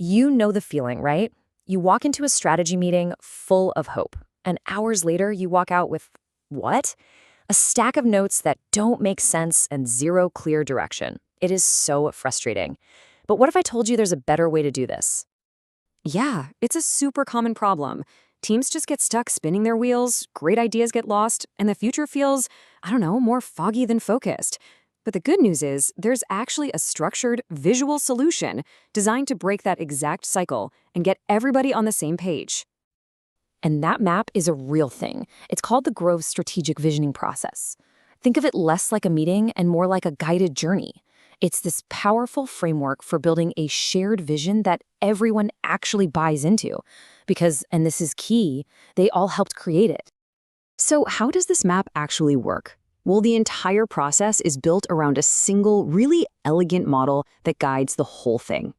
You know the feeling, right? You walk into a strategy meeting full of hope, and hours later you walk out with what? A stack of notes that don't make sense and zero clear direction. It is so frustrating. But what if I told you there's a better way to do this? Yeah, it's a super common problem. Teams just get stuck spinning their wheels, great ideas get lost, and the future feels, I don't know, more foggy than focused. But the good news is, there's actually a structured, visual solution designed to break that exact cycle and get everybody on the same page. And that map is a real thing. It's called the Grove Strategic Visioning Process. Think of it less like a meeting and more like a guided journey. It's this powerful framework for building a shared vision that everyone actually buys into. Because, and this is key, they all helped create it. So how does this map actually work? Well, the entire process is built around a single, really elegant model that guides the whole thing.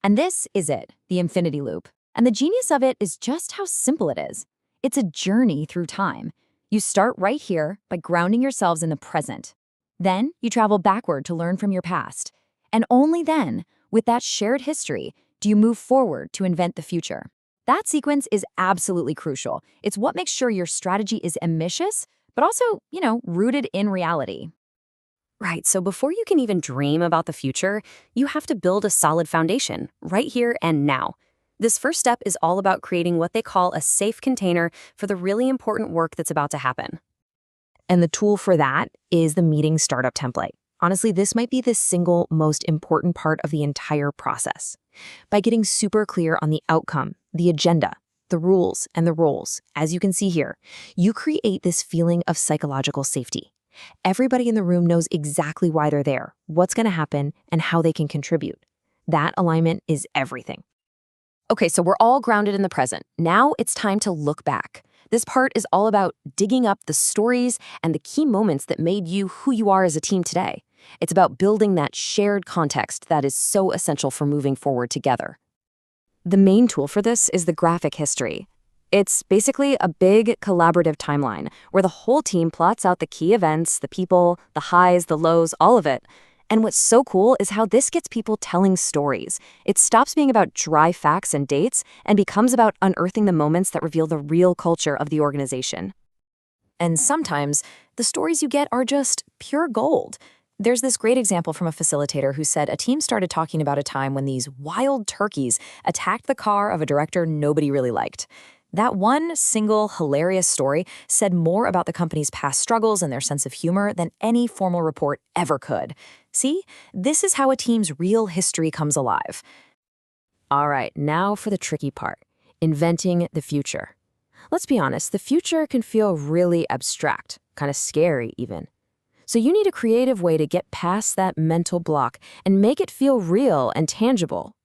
And this is it, the infinity loop. And the genius of it is just how simple it is. It's a journey through time. You start right here by grounding yourselves in the present. Then you travel backward to learn from your past. And only then, with that shared history, do you move forward to invent the future. That sequence is absolutely crucial. It's what makes sure your strategy is ambitious, but also, rooted in reality. Right, so before you can even dream about the future, you have to build a solid foundation, right here and now. This first step is all about creating what they call a safe container for the really important work that's about to happen. And the tool for that is the meeting startup template. Honestly, this might be the single most important part of the entire process. By getting super clear on the outcome, the agenda, the rules, and the roles, as you can see here, you create this feeling of psychological safety. Everybody in the room knows exactly why they're there, what's going to happen, and how they can contribute. That alignment is everything. Okay, so we're all grounded in the present. Now it's time to look back. This part is all about digging up the stories and the key moments that made you who you are as a team today. It's about building that shared context that is so essential for moving forward together. The main tool for this is the graphic history. It's basically a big collaborative timeline where the whole team plots out the key events, the people, the highs, the lows, all of it. And what's so cool is how this gets people telling stories. It stops being about dry facts and dates and becomes about unearthing the moments that reveal the real culture of the organization. And sometimes, the stories you get are just pure gold. There's this great example from a facilitator who said a team started talking about a time when these wild turkeys attacked the car of a director nobody really liked. That one single hilarious story said more about the company's past struggles and their sense of humor than any formal report ever could. See, this is how a team's real history comes alive. All right, now for the tricky part, inventing the future. Let's be honest, the future can feel really abstract, kind of scary even. So you need a creative way to get past that mental block and make it feel real and tangible.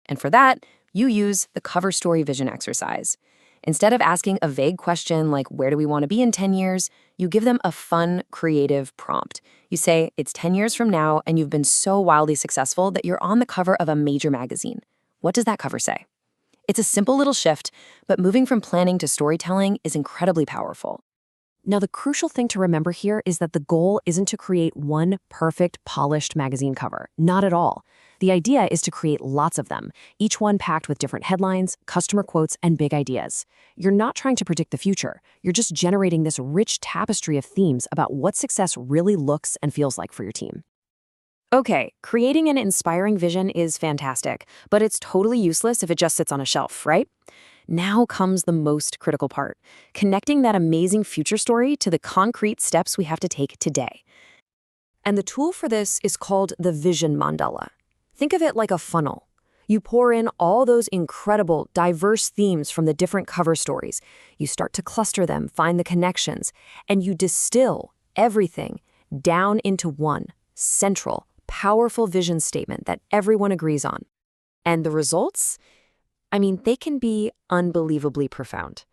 And for that, you use the cover story vision exercise. Instead of asking a vague question like, where do we want to be in 10 years, you give them a fun, creative prompt. You say, it's 10 years from now, and you've been so wildly successful that you're on the cover of a major magazine. What does that cover say? It's a simple little shift, but moving from planning to storytelling is incredibly powerful. Now, the crucial thing to remember here is that the goal isn't to create one perfect, polished magazine cover. Not at all. The idea is to create lots of them, each one packed with different headlines, customer quotes, and big ideas. You're not trying to predict the future. You're just generating this rich tapestry of themes about what success really looks and feels like for your team. Okay, creating an inspiring vision is fantastic, but it's totally useless if it just sits on a shelf, right? Now comes the most critical part, connecting that amazing future story to the concrete steps we have to take today. And the tool for this is called the vision mandala. Think of it like a funnel. You pour in all those incredible, diverse themes from the different cover stories. You start to cluster them, find the connections, and you distill everything down into one central, powerful vision statement that everyone agrees on. And the results? They can be unbelievably profound.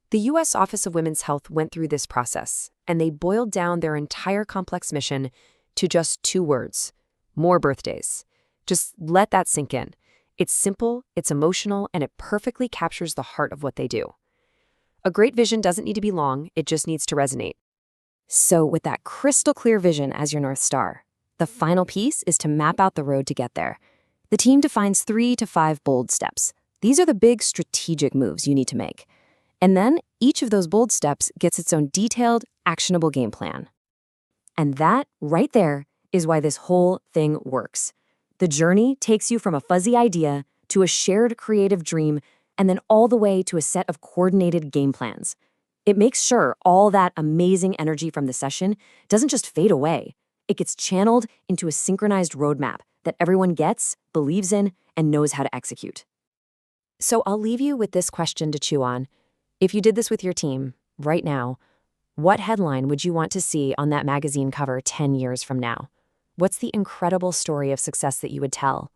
The U.S. Office of Women's Health went through this process, and they boiled down their entire complex mission to just 2 words: more birthdays. Just let that sink in. It's simple, it's emotional, and it perfectly captures the heart of what they do. A great vision doesn't need to be long, it just needs to resonate. So with that crystal clear vision as your North Star, the final piece is to map out the road to get there. The team defines 3 to 5 bold steps. These are the big strategic moves you need to make. And then each of those bold steps gets its own detailed, actionable game plan. And that, right there, is why this whole thing works. The journey takes you from a fuzzy idea to a shared creative dream, and then all the way to a set of coordinated game plans. It makes sure all that amazing energy from the session doesn't just fade away. It gets channeled into a synchronized roadmap that everyone gets, believes in, and knows how to execute. So I'll leave you with this question to chew on. If you did this with your team, right now, what headline would you want to see on that magazine cover 10 years from now? What's the incredible story of success that you would tell?